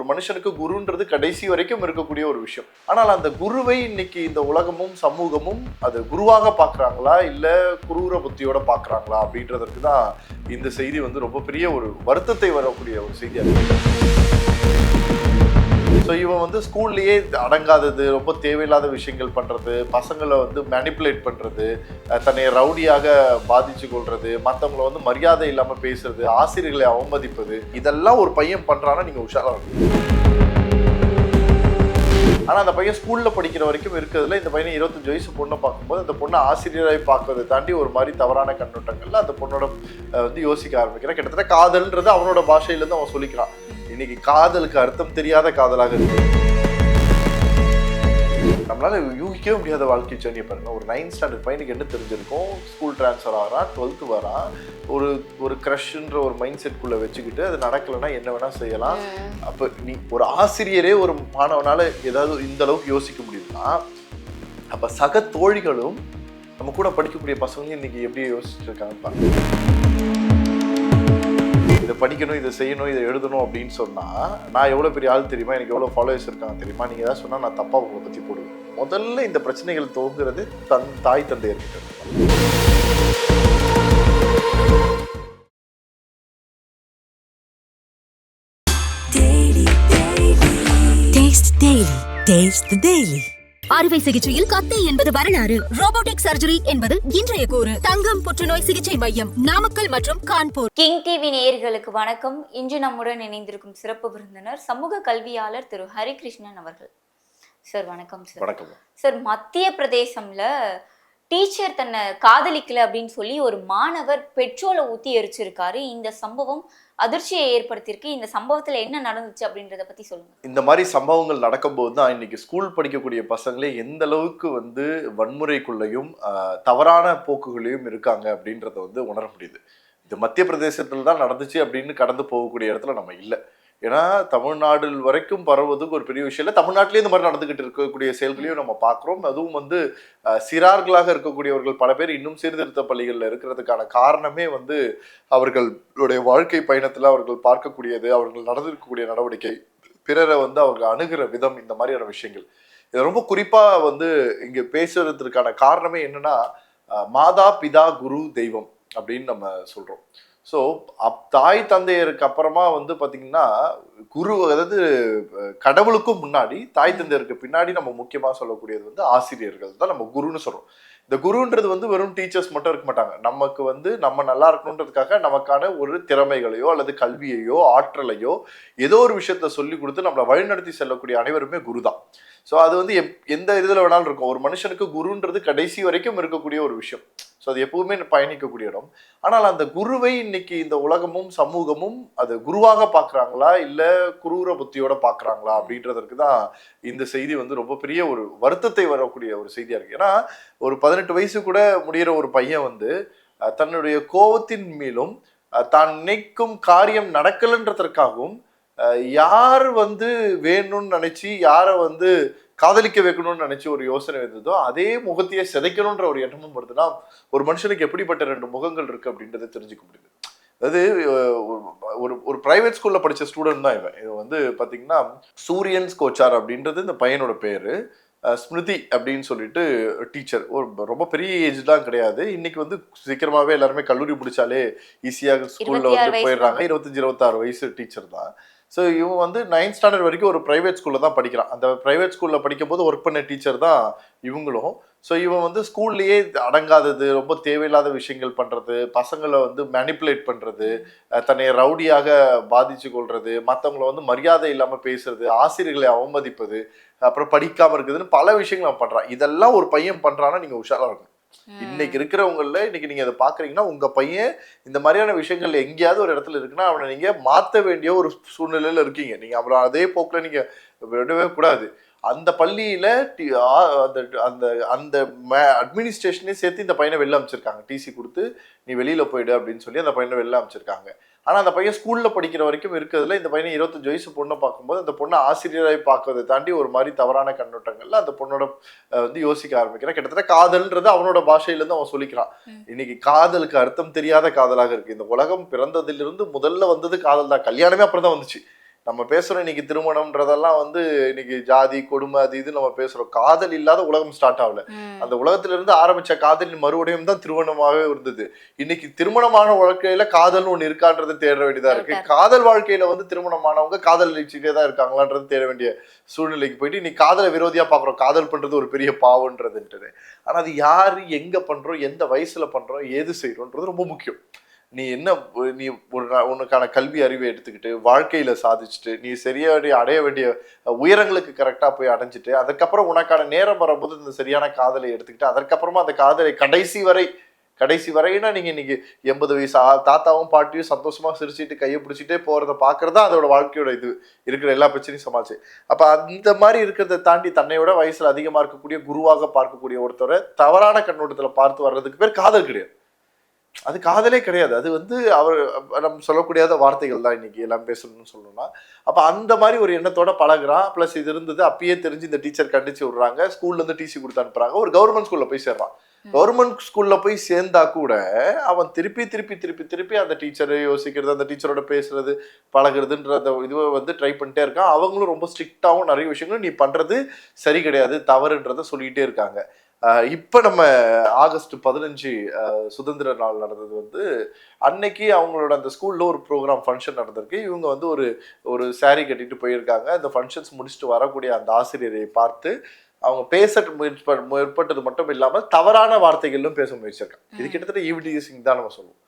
மனுஷனுக்கு குருன்றது கடைசி வரைக்கும் இருக்கக்கூடிய ஒரு விஷயம். ஆனால் அந்த குருவை இன்னைக்கு இந்த உலகமும் சமூகமும் அது குருவாக பார்க்குறாங்களா இல்லை குரூர புத்தியோட பார்க்குறாங்களா அப்படின்றதற்கு தான் இந்த செய்தி வந்து ரொம்ப பெரிய ஒரு வருத்தத்தை வரக்கூடிய ஒரு செய்தியாக இருக்கு. ஸோ இவன் வந்து ஸ்கூல்லையே அடங்காதது, ரொம்ப தேவையில்லாத விஷயங்கள் பண்ணுறது, பசங்களை வந்து மேனிப்புலேட் பண்ணுறது, தன்னை ரவுடியாக பாதிச்சு கொள்வது, மற்றவங்களை வந்து மரியாதை இல்லாமல் பேசுறது, ஆசிரியர்களை அவமதிப்பது, இதெல்லாம் ஒரு பையன் பண்ணுறான்னா நீங்கள் உஷாராக இருக்கும். ஆனால் அந்த பையன் ஸ்கூலில் படிக்கிற வரைக்கும் இருக்கிறதுல இந்த பையனை 25 வயசு பொண்ணை பார்க்கும்போது அந்த பொண்ணை ஆசிரியரை பார்க்கறதை தாண்டி ஒரு மாதிரி தவறான கண்ணோட்டங்கள்ல அந்த பொண்ணோட வந்து யோசிக்க ஆரம்பிக்கிறான். கிட்டத்தட்ட காதல்ன்றது அவனோட பாஷையிலேருந்து அவன் சொல்லிக்கிறான். இன்னைக்கு காதலுக்கு அர்த்தம் தெரியாத காதலாக இருக்கு. நம்மளால யூகிக்கவே முடியாத வாழ்க்கை ஜர்னியை பாருங்க. ஒரு 9th ஸ்டாண்டர்ட் பையனுக்கு என்ன தெரிஞ்சிருக்கும்? ஸ்கூல் டிரான்ஸ்ஃபர் ஆகிறான், 12th வரான், ஒரு க்ரஷ்ன்ற ஒரு மைண்ட் செட்குள்ளே வச்சுக்கிட்டு அது நடக்கலைன்னா என்ன வேணா செய்யலாம். அப்போ நீ ஒரு ஆசிரியரே ஒரு மாணவனால ஏதாவது இந்த அளவுக்கு யோசிக்க முடியும்னா, அப்போ சக தோழிகளும் நம்ம கூட படிக்கக்கூடிய பசங்களும் இன்னைக்கு எப்படி யோசிச்சுட்டு இருக்காங்கன்னு பாருங்க. இதை படிக்கணும், இதை செய்யணும், இதை எழுதணும் அப்படின்னு சொன்னால் நான் எவ்வளோ பெரிய ஆள் தெரியுமா, எனக்கு எவ்வளோ ஃபாலோவர்ஸ் இருக்காங்க தெரியுமா, நீங்கள் ஏதாவது சொன்னால் நான் தப்பாக உங்களை பற்றி போடுவேன். முதல்ல இந்த பிரச்சனைகள் துவங்குறது தாய் தந்தையர்கிட்ட. அறுவை சிகிச்சையில் கத்தை என்பது வரலாறு, ரோபோட்டிக் சர்ஜரி என்பது இன்றைய கூறு. தங்கம் புற்றுநோய் சிகிச்சை மையம், நாமக்கல் மற்றும் கான்பூர். கிங் டிவி நேயர்களுக்கு வணக்கம். இன்று நம்முடன் இணைந்திருக்கும் சிறப்பு விருந்தினர் சமூக கல்வியாளர் திரு ஹரிகிருஷ்ணன் அவர்கள். சார் வணக்கம். சார் வணக்கம். சார், மத்திய பிரதேசம்ல டீச்சர் தன்னை காதலிக்கல அப்படின்னு சொல்லி ஒரு மாணவர் பெட்ரோலை ஊத்தி எரிச்சிருக்காரு. இந்த சம்பவம் அதிர்ச்சியை ஏற்படுத்தியிருக்கு. இந்த சம்பவத்துல என்ன நடந்துச்சு அப்படின்றத பத்தி சொல்லுங்க. இந்த மாதிரி சம்பவங்கள் நடக்கும்போது தான் இன்னைக்கு ஸ்கூல் படிக்கக்கூடிய பசங்களே எந்த அளவுக்கு வந்து வன்முறைக்குள்ளேயும் தவறான போக்குகளையும் இருக்காங்க அப்படின்றத வந்து உணர முடியுது. இது மத்திய பிரதேசத்துல தான் நடந்துச்சு அப்படின்னு கடந்து போகக்கூடிய இடத்துல நம்ம இல்லை. ஏன்னா தமிழ்நாடு வரைக்கும் பரவுவதுக்கு ஒரு பெரிய விஷயம் இல்லை. தமிழ்நாட்டிலேயே இந்த மாதிரி நடந்துகிட்டு இருக்கக்கூடிய செயல்களையும் நம்ம பார்க்குறோம். அதுவும் வந்து சிறார்களாக இருக்கக்கூடியவர்கள் பல பேர் இன்னும் சீர்திருத்த பள்ளிகளில் இருக்கிறதுக்கான காரணமே வந்து அவர்களுடைய வாழ்க்கை பயணத்தில் அவர்கள் பார்க்கக்கூடியது, அவர்கள் நடந்திருக்கக்கூடிய நடவடிக்கை, பிறரை வந்து அவர்கள் அணுகிற விதம், இந்த மாதிரியான விஷயங்கள். இது ரொம்ப குறிப்பாக வந்து இங்கே பேசுறதுக்கான காரணமே என்னன்னா, மாதா பிதா குரு தெய்வம் அப்படின்னு நம்ம சொல்கிறோம். ஸோ தாய் தந்தையருக்கு அப்புறமா வந்து பார்த்தீங்கன்னா குரு, அதாவது கடவுளுக்கும் முன்னாடி தாய் தந்தையருக்கு பின்னாடி நம்ம முக்கியமாக சொல்லக்கூடியது வந்து ஆசிரியர்கள் தான் நம்ம குருன்னு சொல்கிறோம். இந்த குருன்றது வந்து வெறும் டீச்சர்ஸ் மட்டும் இருக்க மாட்டாங்க. நமக்கு வந்து நம்ம நல்லா இருக்கணுன்றதுக்காக நமக்கான ஒரு திறமைகளையோ அல்லது கல்வியையோ ஆற்றலையோ ஏதோ ஒரு விஷயத்த சொல்லி கொடுத்து நம்மளை வழிநடத்தி செல்லக்கூடிய அனைவருமே குரு தான். ஸோ அது வந்து எந்த இதில் வேணாலும் இருக்கும். ஒரு மனுஷனுக்கு குருன்றது கடைசி வரைக்கும் இருக்கக்கூடிய ஒரு விஷயம். ஸோ அது எப்பவுமே பயணிக்கக்கூடிய இடம். ஆனால் அந்த குருவை இன்னைக்கு இந்த உலகமும் சமூகமும் அது குருவாக பார்க்குறாங்களா இல்லை குரூர புத்தியோட பார்க்குறாங்களா அப்படின்றதற்கு தான் இந்த செய்தி வந்து ரொம்ப பெரிய ஒரு வருத்தத்தை வரக்கூடிய ஒரு செய்தியாக இருக்குது. ஏன்னா ஒரு 18 வயசு கூட முடிகிற ஒரு பையன் வந்து தன்னுடைய கோபத்தின் மேலும் தான் நினைக்கும் காரியம் நடக்கலைன்றதற்காகவும் யார் வந்து வேணும்னு நினைச்சு யாரை வந்து காதலிக்க வைக்கணும்னு நினைச்சு ஒரு யோசனை இருந்ததோ அதே முகத்தையே சிதைக்கணுன்ற ஒரு எண்ணமும் வருதுன்னா ஒரு மனுஷனுக்கு எப்படிப்பட்ட 2 முகங்கள் இருக்கு அப்படின்றத தெரிஞ்சுக்க முடியுது. அதாவது ஒரு பிரைவேட் ஸ்கூல்ல படிச்ச ஸ்டூடெண்ட் தான் இவன். இது வந்து பாத்தீங்கன்னா சூரியன்ஸ் கோச்சார் அப்படின்றது இந்த பையனோட பேரு. ஸ்மிருதி அப்படின்னு சொல்லிட்டு டீச்சர். ரொம்ப பெரிய ஏஜ் தான் கிடையாது. இன்னைக்கு வந்து சீக்கிரமாவே எல்லாருமே கல்லூரி முடிச்சாலே ஈஸியாக ஸ்கூல்ல வந்து போயிடுறாங்க. 25-26 வயசு டீச்சர் தான். ஸோ இவன் வந்து 9th ஸ்டாண்டர்ட் வரைக்கும் ஒரு ப்ரைவேட் ஸ்கூலில் தான் படிக்கிறான். அந்த ப்ரைவேட் ஸ்கூலில் படிக்கும் போது ஒர்க் பண்ண டீச்சர் தான் இவங்களும். ஸோ இவன் வந்து ஸ்கூல்லையே அடங்காதது, ரொம்ப தேவையில்லாத விஷயங்கள் பண்ணுறது, பசங்களை வந்து மேனிப்புலேட் பண்ணுறது, தன்னை ரவுடியாக பாதிச்சு கொள்வது, மற்றவங்களை வந்து மரியாதை இல்லாமல் பேசுறது, ஆசிரியர்களை அவமதிப்பது, அப்புறம் படிக்காமல் இருக்குதுன்னு பல விஷயங்கள் அவன் பண்ணுறான். இதெல்லாம் ஒரு பையன் பண்ணுறான்னா நீங்கள் உஷாராக இருக்கணும். இன்னைக்கு இருக்கிறவங்கள இன்னைக்கு நீங்க அதை பாக்குறீங்கன்னா உங்க பையன் இந்த மாதிரியான விஷயங்கள் எங்கேயாவது ஒரு இடத்துல இருக்குன்னா அவனை நீங்க மாற்ற வேண்டிய ஒரு சூழ்நிலையில இருக்கீங்க. நீங்க அப்புறம் அதே போக்குல நீங்க விடவே கூடாது. அந்த பள்ளியில அந்த அந்த அட்மினிஸ்ட்ரேஷனே சேர்த்து இந்த பையனை வெளில அமைச்சிருக்காங்க. டிசி கொடுத்து நீ வெளியில போயிடு அப்படின்னு சொல்லி அந்த பையனை வெளில அமைச்சிருக்காங்க. ஆனால் அந்த பையன் ஸ்கூலில் படிக்கிற வரைக்கும் இருக்கிறதுல இந்த பையனை 25 வயசு பொண்ணை பார்க்கும்போது அந்த பொண்ணை ஆசிரியரை பார்க்கறதை தாண்டி ஒரு மாதிரி தவறான கண்ணோட்டங்கள்ல அந்த பொண்ணோட வந்து யோசிக்க ஆரம்பிக்கிறான். கிட்டத்தட்ட காதல்ன்றது அவனோட பாஷையிலேருந்து அவன் சொல்லிக்கிறான். இன்னைக்கு காதலுக்கு அர்த்தம் தெரியாத காதலாக இருக்கு. இந்த உலகம் பிறந்ததிலிருந்து முதல்ல வந்தது காதல் தான். கல்யாணமே அப்புறம் தான் வந்துச்சு. நம்ம பேசுறோம் இன்னைக்கு திருமணம்ன்றதெல்லாம் வந்து இன்னைக்கு ஜாதி கொடுமை அது இது நம்ம பேசுறோம். காதல் இல்லாத உலகம் ஸ்டார்ட் ஆகல. அந்த உலகத்துல இருந்து ஆரம்பிச்ச காதலின் மறுபடியும் தான் திருமணமாகவே இருந்தது. இன்னைக்கு திருமணமான வாழ்க்கையில காதல்னு ஒண்ணு இருக்கான்றது தேட வேண்டியதா இருக்கு. காதல் வாழ்க்கையில வந்து திருமணமானவங்க காதல் நிச்சயிட்டே தான் இருக்காங்களான்றது தேட வேண்டிய சூழ்நிலைக்கு போயிட்டு இன்னைக்கு காதலை விரோதியா பாக்குறோம். காதல் பண்றது ஒரு பெரிய பாவம்ன்றதுன்ட்டு. ஆனா அது யாரு எங்க பண்றோம், எந்த வயசுல பண்றோம், ஏது செய்யறோம்ன்றது ரொம்ப முக்கியம். நீ என்ன நீ உனக்கான கல்வி அறிவை எடுத்துக்கிட்டு வாழ்க்கையில சாதிச்சுட்டு நீ சரியா அடைய வேண்டிய உயரங்களுக்கு கரெக்டா போய் அடைஞ்சிட்டு அதுக்கப்புறம் உனக்கான நேரம் வரும்போது இந்த சரியான காதலை எடுத்துக்கிட்டு அதற்கப்புறமா அந்த காதலை கடைசி வரைனா நீங்க இன்னைக்கு 80 வயசு தாத்தாவும் பாட்டியும் சந்தோஷமா சிரிச்சுட்டு கையை பிடிச்சிட்டே போறத பாக்குறதா அதோட வாழ்க்கையோட இது இருக்கிற எல்லா பிரச்சனையும் சமாளிச்சு. அப்ப அந்த மாதிரி இருக்கிறத தாண்டி தன்னையோட வயசுல அதிகமா இருக்கக்கூடிய குருவாக பார்க்கக்கூடிய ஒருத்தரை தவறான கண்ணோட்டத்துல பார்த்து வர்றதுக்கு பேர் காதல் கிடையாது. அது காதலே கிடையாது. அது வந்து அவர் நம்ம சொல்லக்கூடியாத வார்த்தைகள் தான் இன்னைக்கு எல்லாம் பேசணும்னு சொல்லணும்னா. அப்ப அந்த மாதிரி ஒரு எண்ணத்தோட பழகுறான். பிளஸ் இது இருந்தது அப்பயே தெரிஞ்சு இந்த டீச்சர் கண்டிச்சு விடுறாங்க. ஸ்கூல்ல இருந்து டிசி கொடுத்து அனுப்புறாங்க. ஒரு கவர்மெண்ட் ஸ்கூல்ல போய் சேர்றான். கவர்மெண்ட் ஸ்கூல்ல போய் சேர்ந்தா கூட அவன் திருப்பி அந்த டீச்சரை யோசிக்கிறது, அந்த டீச்சரோட பேசுறது, பழகுறதுன்ற அந்த இதுவை வந்து ட்ரை பண்ணிட்டே இருக்கான். அவங்களும் ரொம்ப ஸ்ட்ரிக்டாகவும் நிறைய விஷயங்களும் நீ பண்றது சரி கிடையாது, தவறுன்றத சொல்லிக்கிட்டே இருக்காங்க. இப்போ நம்ம ஆகஸ்ட் 15 சுதந்திர நாள் நடந்தது வந்து அன்னைக்கு அவங்களோட அந்த ஸ்கூல்ல ஒரு ப்ரோக்ராம் ஃபங்க்ஷன் நடந்திருக்கு. இவங்க வந்து ஒரு சாரி கட்டிட்டு போயிருக்காங்க. அந்த ஃபங்க்ஷன்ஸ் முடிச்சுட்டு வரக்கூடிய அந்த ஆசிரியரை பார்த்து அவங்க பேச முற்பட்டது மட்டும் இல்லாமல் தவறான வார்த்தைகளிலும் பேச முயற்சிருக்காங்க. இது கிட்டத்தட்ட ஈவ்டீசிங் தான் நம்ம சொல்லுவோம்.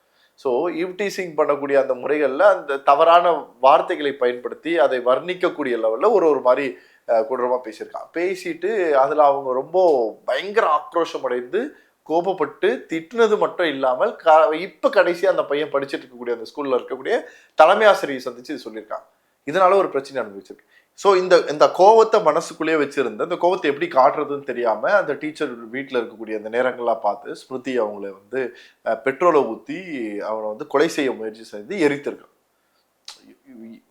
ஸோ ஈவ்டீசிங் பண்ணக்கூடிய அந்த முறைகளில் அந்த தவறான வார்த்தைகளை பயன்படுத்தி அதை வர்ணிக்கக்கூடிய லெவலில் ஒரு மாதிரி கொடூரமாக பேசியிருக்கான். பேசிட்டு அதில் அவங்க ரொம்ப பயங்கர ஆக்ரோஷம் அடைந்து கோபப்பட்டு திட்டினது மட்டும் இல்லாமல் இப்போ கடைசியாக அந்த பையன் படிச்சுட்டு இருக்கக்கூடிய அந்த ஸ்கூலில் இருக்கக்கூடிய தலைமை ஆசிரியை சந்திச்சு இது சொல்லியிருக்கான். இதனால ஒரு பிரச்சனை அனுபவிச்சிருக்கு. ஸோ இந்த கோவத்தை மனசுக்குள்ளேயே வச்சிருந்த அந்த கோவத்தை எப்படி காட்டுறதுன்னு தெரியாம அந்த டீச்சர் வீட்டில் இருக்கக்கூடிய அந்த நேரங்கள்லாம் பார்த்து ஸ்மிருதி அவங்கள வந்து பெட்ரோலை ஊற்றி அவனை வந்து கொலை செய்ய முயற்சி செய்து எரித்திருக்கான்.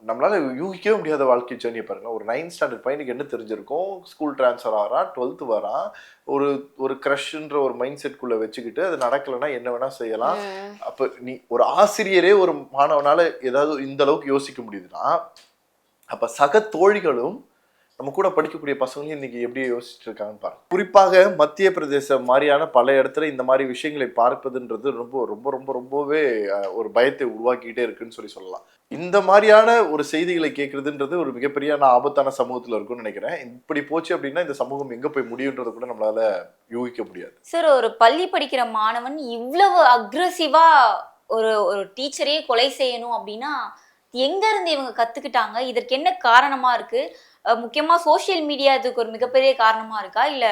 நம்மளால யூகிக்கவே முடியாத வாழ்க்கை ஜேர்னியை பாருங்க. ஒரு 9th ஸ்டாண்டர்ட் பையனுக்கு என்ன தெரிஞ்சிருக்கும், ஸ்கூல் டிரான்ஸ்ஃபர் ஆகிறான், 12th வரான், ஒரு க்ரஷ்ன்ற ஒரு மைண்ட் செட்குள்ள வச்சுக்கிட்டு அது நடக்கலைன்னா என்ன வேணா செய்யலாம். அப்ப நீ ஒரு ஆசிரியரே ஒரு மாணவனால ஏதாவது இந்த அளவுக்கு யோசிக்க முடியுதுன்னா அப்ப சக தோழிகளும் நம்ம கூட படிக்கக்கூடிய பசங்களையும் இன்னைக்கு எப்படி யோசிச்சுட்டு இருக்காங்கன்னு பாருங்க. குறிப்பாக மத்திய பிரதேசம் மாதிரியான பல இடத்துல இந்த மாதிரி விஷயங்களை பார்ப்பதுன்றது ரொம்பவே ஒரு பயத்தை உருவாக்கிட்டே இருக்குன்னு சொல்லலாம். இந்த மாதிரியான ஒரு செய்திகளை கேட்கறதுன்றது ஒரு மிகப்பெரிய ஆபத்தான சமூகத்துல இருக்கும்னு நினைக்கிறேன். இப்படி போச்சு அப்படின்னா இந்த சமூகம் எங்க போய் முடியுன்றது கூட நம்மளால யூகிக்க முடியாது. சார், ஒரு பள்ளி படிக்கிற மாணவன் இவ்வளவு அக்ரெசிவா ஒரு டீச்சரையே கொலை செய்யணும் அப்படின்னா எங்க இருந்து இவங்க கத்துக்கிட்டாங்க? இதற்கு என்ன காரணமா இருக்கு? முக்கியமா சோசியல் மீடியா இதுக்கு ஒரு மிகப்பெரிய காரணமா இருக்கா, இல்ல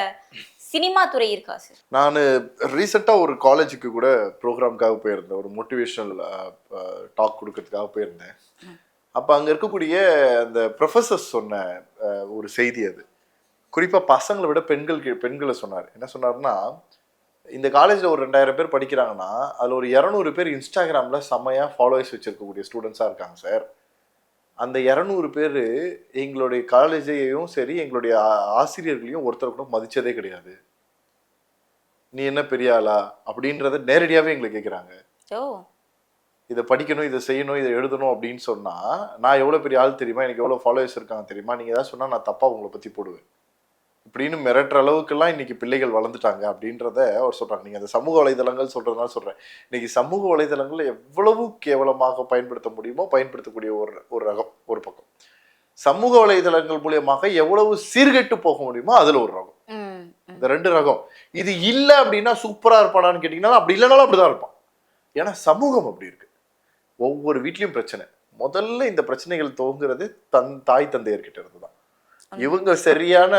சினிமா துறை இருக்கா சார்? நான் ரீசெண்டா ஒரு காலேஜுக்கு கூட ப்ரோக்ராம்காக போயிருந்தேன். ஒரு மோட்டிவேஷனல் டாக் கொடுக்கறதுக்காக போயிருந்தேன். அப்ப அங்க இருக்கக்கூடிய அந்த ப்ரொஃபசர்ஸ் சொன்ன ஒரு செய்தி அது. குறிப்பா பசங்களை விட பெண்களை சொன்னார். என்ன சொன்னார்னா, இந்த காலேஜில் ஒரு 2000 பேர் படிக்கிறாங்கன்னா அதில் ஒரு 200 பேர் இன்ஸ்டாகிராமில் செம்மையாக ஃபாலோவர்ஸ் வச்சுருக்கக்கூடிய ஸ்டூடெண்ட்ஸாக இருக்காங்க சார். அந்த 200 பேர் எங்களுடைய காலேஜையும் சரி எங்களுடைய ஆசிரியர்களையும் ஒருத்தர் கூட மதித்ததே கிடையாது. நீ என்ன பெரிய ஆளா அப்படின்றத நேரடியாகவே எங்களை கேட்குறாங்க. இதை படிக்கணும், இதை செய்யணும், இதை எழுதணும் அப்படின்னு சொன்னால் நான் எவ்வளோ பெரிய ஆள் தெரியுமா, எனக்கு எவ்வளோ ஃபாலோவர்ஸ் இருக்காங்க தெரியுமா, நீங்கள் ஏதாவது சொன்னால் நான் தப்பாக உங்களை பற்றி போடுவேன் இப்படின்னு மிரட்டுற அளவுக்குலாம் இன்னைக்கு பிள்ளைகள் வளர்ந்துட்டாங்க அப்படின்றத அவர் சொல்றாங்க. நீங்க அந்த சமூக வலைதளங்கள் சொல்றதுனால சொல்றேன். இன்னைக்கு சமூக வலைதளங்கள் எவ்வளவு கேவலமாக பயன்படுத்த முடியுமோ பயன்படுத்தக்கூடிய ஒரு ரகம் ஒரு பக்கம், சமூக வலைதளங்கள் மூலியமாக எவ்வளவு சீர்கெட்டு போக முடியுமோ அதுல ஒரு ரகம். இந்த 2 ரகம். இது இல்லை அப்படின்னா சூப்பரா இருப்பானான்னு கேட்டீங்கன்னா அப்படி இல்லைனாலும் அப்படிதான் இருப்பான். ஏன்னா சமூகம் அப்படி இருக்கு. ஒவ்வொரு வீட்லயும் பிரச்சனை. முதல்ல இந்த பிரச்சனைகள் துவங்குறது தாய் தந்தையர்கிட்ட இருந்துதான். இவங்க சரியான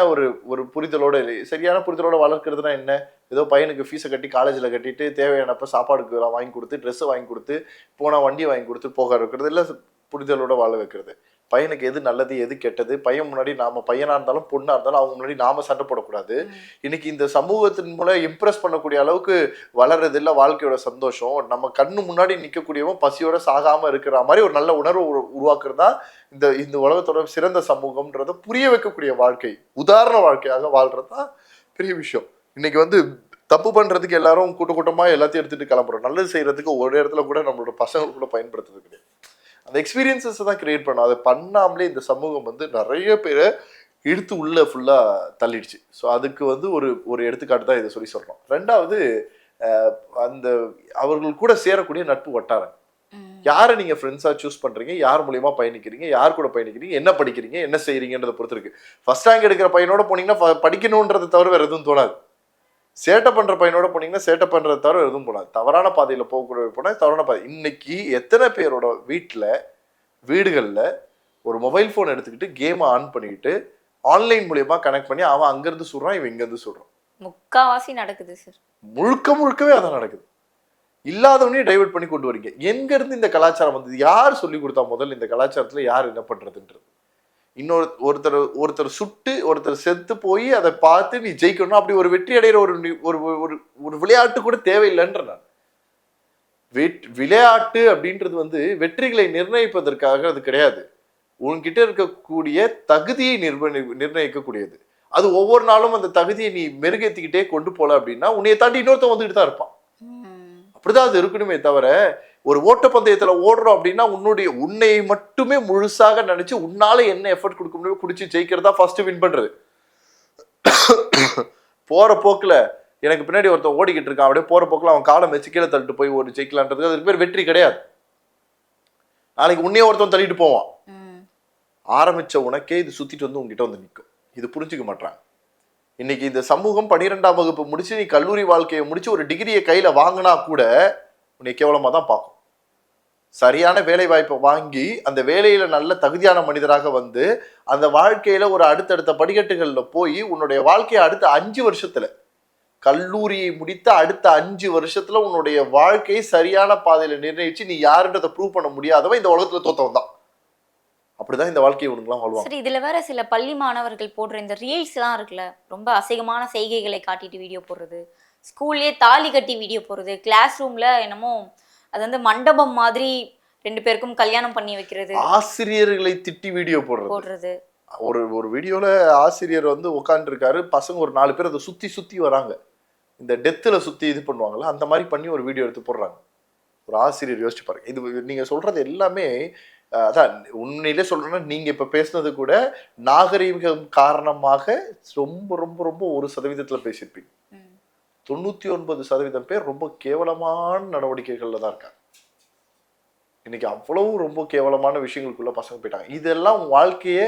ஒரு புரிதலோட வளர்க்கறதுனா என்ன, ஏதோ பையனுக்கு ஃபீஸை கட்டி காலேஜில் கட்டிட்டு தேவையானப்ப சாப்பாடுக்கு வாங்கி கொடுத்து ட்ரெஸ்ஸை வாங்கி கொடுத்து போனால் வண்டி வாங்கி கொடுத்து போக இருக்கிறது இல்லை, புரிதலோட வாழ வைக்கிறது. பையனுக்கு எது நல்லது எது கெட்டது, பையன் முன்னாடி நாம பையனா இருந்தாலும் பொண்ணா இருந்தாலும் அவங்க முன்னாடி நாம சண்டை போடக்கூடாது. இன்னைக்கு இந்த சமூகத்தின் மூலம் இம்ப்ரெஸ் பண்ணக்கூடிய அளவுக்கு வளர்றது இல்லை வாழ்க்கையோட சந்தோஷம். நம்ம கண்ணு முன்னாடி நிற்கக்கூடியவன் பசியோட சாகாம இருக்கிற மாதிரி ஒரு நல்ல உணர்வு உருவாக்குறதா இந்த உலகத்தோட சிறந்த சமூகம்ன்றத புரிய வைக்கக்கூடிய வாழ்க்கை, உதாரண வாழ்க்கையாக வாழ்றதுதான் பெரிய விஷயம். இன்னைக்கு வந்து தப்பு பண்றதுக்கு எல்லாரும் கூட்டமா எல்லாத்தையும் எடுத்துட்டு கிளம்புறோம். நல்லது செய்யறதுக்கு ஒரு இடத்துல கூட நம்மளோட பசங்க கூட பயன்படுத்துறது கிடையாது. அந்த எக்ஸ்பீரியன்சஸ் தான் கிரியேட் பண்ணும். அதை பண்ணாமலே இந்த சமூகம் வந்து நிறைய பேரை இழுத்து உள்ள ஃபுல்லா தள்ளிடுச்சு. ஸோ அதுக்கு வந்து ஒரு எடுத்துக்காட்டு தான் இதை சொல்றோம். ரெண்டாவது அந்த அவர்கள் கூட சேரக்கூடிய நட்பு வட்டாரம். யாரை நீங்க ஃப்ரெண்ட்ஸா சூஸ் பண்றீங்க, யார் மூலியமா பயணிக்கிறீங்க, யார் கூட பயணிக்கிறீங்க, என்ன படிக்கிறீங்க, என்ன செய்றீங்கன்றதை பொறுத்து இருக்கு. ஃபர்ஸ்ட் ரேங்க் எடுக்கிற பையனோட போனீங்கன்னா படிக்கணும்ன்றதை தவிர வேற எதுவும் தோணாது. சேட்டை பண்ற பையனோட போனீங்கன்னா சேட்டை பண்றதை தவிர எதுவும் போனாது. தவறான பாதையில போனா தவறான பாதை. இன்னைக்கு எத்தனை பேரோட வீடுகள்ல ஒரு மொபைல் போன் எடுத்துக்கிட்டு கேம் ஆன் பண்ணிக்கிட்டு ஆன்லைன் மூலியமா கனெக்ட் பண்ணி அவன் அங்கிருந்து சொல்றான், இவன் இங்க இருந்து சொல்றான். முக்காவாசி நடக்குது சார். முழுக்கவே அதான் நடக்குது. இல்லாதவனையும் டைவர்ட் பண்ணி கொண்டு வரீங்க. எங்க இருந்து இந்த கலாச்சாரம் வந்தது? யார் சொல்லி கொடுத்தா முதல்ல இந்த கலாச்சாரத்துல யார் என்ன பண்றதுன்றது? ஒருத்தர் சுட்டு ஒருத்தர் செத்து போய் அதை பார்த்து நீ ஜெயிக்கணும், அப்படி ஒரு வெற்றி அடைகிற ஒரு விளையாட்டு கூட தேவையில்லைன்ற நான். விளையாட்டு அப்படின்றது வந்து வெற்றிகளை நிர்ணயிப்பதற்காக அது கிடையாது. உன்கிட்ட இருக்கக்கூடிய தகுதியை நிர்ணயிக்கக்கூடியது. அது ஒவ்வொரு நாளும் அந்த தகுதியை நீ மெருகேற்றிக்கிட்டே கொண்டு போல அப்படின்னா உன்னைய தாண்டி இன்னொருத்தன் வந்துட்டு தான் இருப்பான். அப்படிதான் அது இருக்கணுமே தவிர, ஒரு ஓட்டப்பந்தயத்துல ஓடுறோம் அப்படின்னா உன்னை மட்டுமே முழுசாக நினைச்சு உன்னால என்ன எஃபர்ட் கொடுக்க முடியும் குடிச்சு ஜெயிக்கிறதா ஃபர்ஸ்ட் வின் பண்றது. போற போக்குல எனக்கு பின்னாடி ஒருத்தன் ஓடிக்கிட்டு இருக்கான், அப்படியே போற போக்குல அவன் காலம் வச்சு கீழே தள்ளிட்டு போய் ஓடி ஜெயிக்கலான்றது அதுக்கு பேர் வெற்றி கிடையாது. நாளைக்கு உன்னையே ஒருத்தன் தள்ளிட்டு போவான். ஆரம்பிச்ச உனக்கே இது சுத்திட்டு வந்து உங்ககிட்ட வந்து நிற்கும். இது புரிஞ்சுக்க மாட்டாங்க. இன்னைக்கு இந்த சமூகம் 12ஆம் வகுப்பு முடிச்சு நீ கல்லூரி வாழ்க்கையை முடிச்சு ஒரு டிகிரியை கையில வாங்கினா கூட உன்னை கேவலமா தான் பார்க்கும். சரியான வேலை வாய்ப்பை வாங்கி அந்த வேலையில நல்ல தகுதியான மனிதராக வந்து அந்த வாழ்க்கையில ஒரு அடுத்தடுத்த படிக்கட்டுகள்ல போய் உன்னுடைய வாழ்க்கையை அடுத்த 5 வருஷத்துல, கல்லூரியை முடித்த அடுத்த 5 வருஷத்துல உன்னுடைய வாழ்க்கையை சரியான பாதையில நிர்ணயிச்சு நீ யாருன்றதை ப்ரூவ் பண்ண முடியாதவன் இந்த உலகத்துல தோத்தவன் தான். அப்படிதான் இந்த வாழ்க்கையை உனக்குலாம் வாழ்வாங்க. சரி, இதுல வேற சில பள்ளி மாணவர்கள் போடுற இந்த ரீல்ஸ் எல்லாம் இருக்குல்ல, ரொம்ப அசிங்கமான செய்கைகளை காட்டிட்டு வீடியோ போடுறது, ஸ்கூல்லயே தாலி கட்டி வீடியோ போடுறது, கிளாஸ் ரூம்ல என்னமோ அது வந்து மண்டபம் மாதிரி 2 பேருக்கும் கல்யாணம் பண்ணி வைக்கிறது, ஆசிரியர்களை திட்டி வீடியோ போடுறது. ஒரு வீடியோல ஆசிரியர் வந்து உட்கார்ந்து இருக்காரு, பசங்க ஒரு 4 பேர் அதை சுத்தி வராங்க. இந்த டெத்துல சுத்தி இது பண்ணுவாங்கல்ல, அந்த மாதிரி பண்ணி ஒரு வீடியோ எடுத்து போடுறாங்க. ஒரு ஆசிரியர் யோசிச்சு பாருங்க. இது நீங்க சொல்றது எல்லாமே அதான் உண்மையிலே சொல்றேன்னா, நீங்க இப்ப பேசுனது கூட நாகரீகம் காரணமாக ரொம்ப ரொம்ப ரொம்ப 1% பேசியிருப்பீங்க. 99% பேர் ரொம்ப கேவலமான நடவடிக்கைகள்ல தான் இருக்காங்க. இன்னைக்கு அவ்வளவு ரொம்ப கேவலமான விஷயங்களுக்குள்ள பசங்க போயிட்டாங்க. இதெல்லாம் வாழ்க்கையை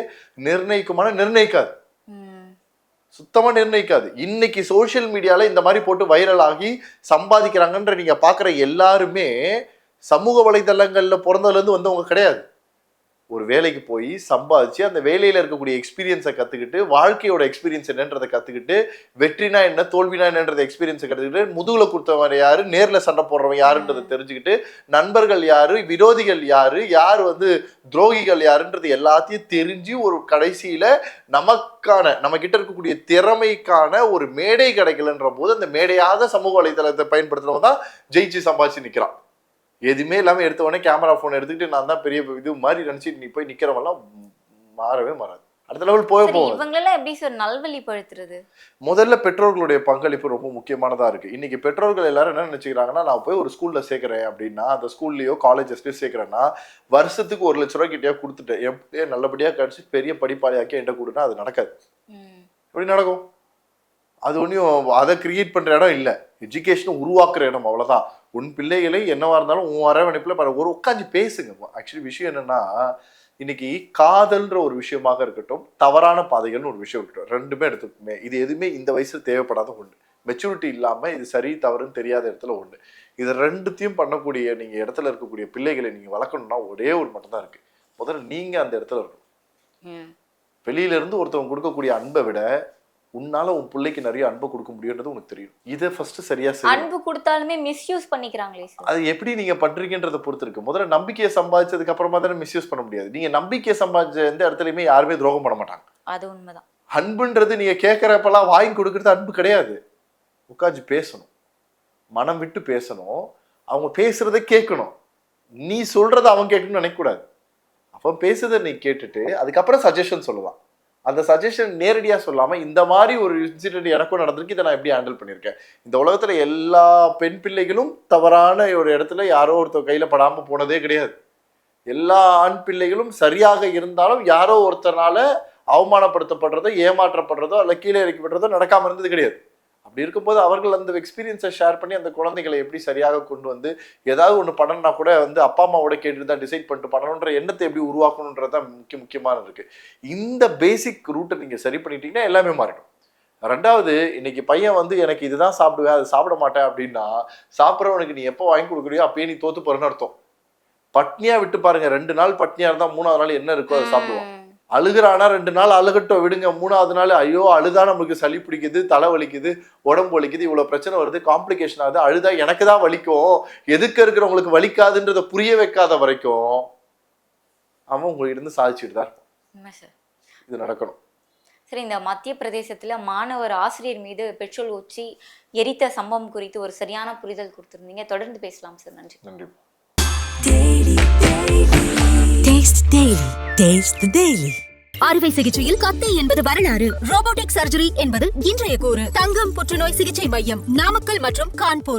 நிர்ணயிக்காது, சுத்தமா நிர்ணயிக்காது. இன்னைக்கு சோசியல் மீடியால இந்த மாதிரி போட்டு வைரல் ஆகி சம்பாதிக்கிறாங்கன்ற நீங்க பாக்குற எல்லாருமே சமூக வலைதளங்கள்ல பிறந்ததுல இருந்து வந்தவங்க கிடையாது. ஒரு வேலைக்கு போய் சம்பாதிச்சு அந்த வேலையில இருக்கக்கூடிய எக்ஸ்பீரியன்ஸை கத்துக்கிட்டு, வாழ்க்கையோட எக்ஸ்பீரியன்ஸ் என்னன்றதை கத்துக்கிட்டு, வெற்றினா என்ன தோல்வினா என்னன்றதை எக்ஸ்பீரியன்ஸை கத்துக்கிட்டு, முதுகுல கொடுத்தவன் யாரு, நேர்ல சண்டை போடுறவன் யாருன்றதை தெரிஞ்சுக்கிட்டு, நண்பர்கள் யாரு, விரோதிகள் யாரு, யார் வந்து துரோகிகள் யாருன்றது எல்லாத்தையும் தெரிஞ்சு ஒரு கடைசியில நம்ம கிட்ட இருக்கக்கூடிய திறமைக்கான ஒரு மேடை கிடைக்கலன்ற போது அந்த மேடையாக சமூக வலைதளத்தை பயன்படுத்துறவங்க தான் ஜெயிச்சு சம்பாதிச்சு நிக்கிறான். எதுவுமே இல்லாமல் எடுத்த உடனே கேமரா ஃபோன் எடுத்துக்கிட்டு நான் தான் பெரிய இது மாதிரி நினைச்சிட்டு நீ போய் நிக்கிறவெல்லாம் மாறவே மாறாது. அடுத்த லெவல் போகும். இவங்களெல்லாம் எப்படி சார் நல்வழிப்படுத்துறது? முதல்ல பெற்றோர்களுடைய பங்களிப்பு ரொம்ப முக்கியமானதா இருக்கு. இன்னைக்கு பெற்றோர்கள் எல்லாரும் என்ன நினைச்சுக்கிறாங்கன்னா, நான் போய் ஒரு ஸ்கூல்ல சேர்க்கிறேன் அப்படின்னா, அந்த ஸ்கூல்லயோ காலேஜஸ்லயோ சேர்க்கிறேன்னா வருஷத்துக்கு 1 லட்ச ரூபாய் கிட்டே கொடுத்துட்டேன், எப்படியே நல்லபடியா கிடைச்சி பெரிய படிப்பாளியாக்கி என்கிட்ட கொடுனா அது நடக்காது. எப்படி நடக்கும்? அது ஒன்றும் அதை கிரியேட் பண்ற இடம் இல்லை, எஜுகேஷனை உருவாக்குற இடம், அவ்வளவுதான். உன் பிள்ளைகளை என்னவா இருந்தாலும் உன் அரவணைப்புல ஒரு உட்காந்து பேசுங்க. ஆக்சுவலி விஷயம் என்னன்னா, இன்னைக்கு காதல்ன்ற ஒரு விஷயமாக இருக்கட்டும், தவறான பாதைகள்னு ஒரு விஷயம் இருக்கட்டும், ரெண்டுமே எடுத்துக்குமே. இது எதுவுமே இந்த வயசுல தேவைப்படாத ஒண்ணு. மெச்சூரிட்டி இல்லாம இது சரி தவறுன்னு தெரியாத இடத்துல ஒண்ணு. இது ரெண்டுத்தையும் பண்ணக்கூடிய நீங்க இடத்துல இருக்கக்கூடிய பிள்ளைகளை நீங்க வளர்க்கணும்னா ஒரே ஒரு மட்டும் தான் இருக்கு. முதல்ல நீங்க அந்த இடத்துல இருக்கணும். வெளியில இருந்து ஒருத்தவங்க கொடுக்கக்கூடிய அன்பை விட உன்னால உன் பிள்ளைக்கு நிறைய அன்பு கொடுக்க முடியும்ன்றது உனக்கு தெரியும். இதை ஃபர்ஸ்ட் சரியா செய்யணும். அன்பு கொடுத்தாலுமே மிஸ்யூஸ் பண்ணிக்கிறாங்களே சார். அது எப்படி நீங்க பண்றீங்கன்றத பொறுத்து இருக்கு. முதல்ல நம்பிக்கையை சம்பாதிச்சதுக்கு அப்புறமா தானே மிஸ்யூஸ் பண்ண முடியாது. நீங்க நம்பிக்கையை சம்பாதிச்ச எந்த இடத்துலயுமே யாருமே துரோகம் பண்ண மாட்டாங்க. அது உண்மைதான். அன்புன்றது நீங்க கேட்கறப்பெல்லாம் வாங்கி கொடுக்கறது அன்பு கிடையாது. உட்காந்து பேசணும், மனம் விட்டு பேசணும், அவங்க பேசுறதை கேட்கணும். நீ சொல்றத அவன் கேட்கணும்னு நினைக்கக்கூடாது. அவன் பேசுறதை நீ கேட்டுட்டு அதுக்கப்புறம் சஜஷன் சொல்லலாம். அந்த சஜஷன் நேரடியா சொல்லாம, இந்த மாதிரி ஒரு இன்சிடென்ட் எனக்கும் நடந்திருக்கு, இதை நான் எப்படி ஹேண்டில் பண்ணியிருக்கேன். இந்த உலகத்துல எல்லா பெண் பிள்ளைகளும் தவறான ஒரு இடத்துல யாரோ ஒருத்தர் கையில படாம போனதே கிடையாது. எல்லா ஆண் பிள்ளைகளும் சரியாக இருந்தாலும் யாரோ ஒருத்தனால அவமானப்படுத்தப்படுறதோ ஏமாற்றப்படுறதோ அல்ல கீழே இறக்கப்படுறதோ நடக்காம இருந்தது கிடையாது. அப்படி இருக்கும்போது அவர்கள் அந்த எக்ஸ்பீரியன்ஸை ஷேர் பண்ணி அந்த குழந்தைகளை எப்படி சரியாக கொண்டு வந்து ஏதாவது ஒன்று பண்ணணும்னா கூட வந்து அப்பா அம்மாவோட கேட்டு தான் டிசைட் பண்ணிட்டு பண்ணணுன்ற எண்ணத்தை எப்படி உருவாக்கணுன்றது தான் முக்கியமானது இருக்கு. இந்த பேசிக் ரூட்டை நீங்க சரி பண்ணிட்டீங்கன்னா எல்லாமே மாறிடும். ரெண்டாவது, இன்னைக்கு பையன் வந்து எனக்கு இதுதான் சாப்பிடுவேன் அது சாப்பிட மாட்டேன் அப்படின்னா சாப்பிட்றவனுக்கு நீ எப்போ வாங்கி கொடுக்குறியோ அப்பயே நீ தோத்து போறன்னு அர்த்தம். பட்னியா விட்டு பாருங்க, 2 நாள் பட்னியா இருந்தா 3ஆவது நாள் என்ன இருக்கோ அதை சாப்பிடுவான். அழுகுறானா 2 நாள் அழுகட்டும் விடுங்க, 3ஆவது நாள் ஐயோ அழுதா நமக்கு சளி பிடிக்குது, தலை வலிக்குது, உடம்பு வலிக்குது, இவ்வளவு பிரச்சனை வருது, காம்ப்ளிகேஷன் ஆகுது, அழுதா எனக்கு தான் வலிக்கும், எதுக்கு இருக்கிறவங்களுக்கு வலிக்காதுன்றத புரிய வைக்காத வரைக்கும் அவன் உங்களுக்கு இருந்து சாதிச்சுட்டு தான் இருப்பான். இது நடக்கணும். சரி, இந்த மத்திய பிரதேசத்துல மாணவர் ஆசிரியர் மீது பெட்ரோல் ஊற்றி எரித்த சம்பவம் குறித்து ஒரு சரியான புரிதல் கொடுத்திருந்தீங்க. தொடர்ந்து பேசலாம் சார். நன்றி. நன்றி. அறுவை சிகிச்சையில் கத்தை என்பது வரலாறு, ரோபோட்டிக் சர்ஜரி என்பது இன்றைய கூறு. தங்கம் புற்றுநோய் சிகிச்சை மையம், நாமக்கல் மற்றும் கான்பூர்.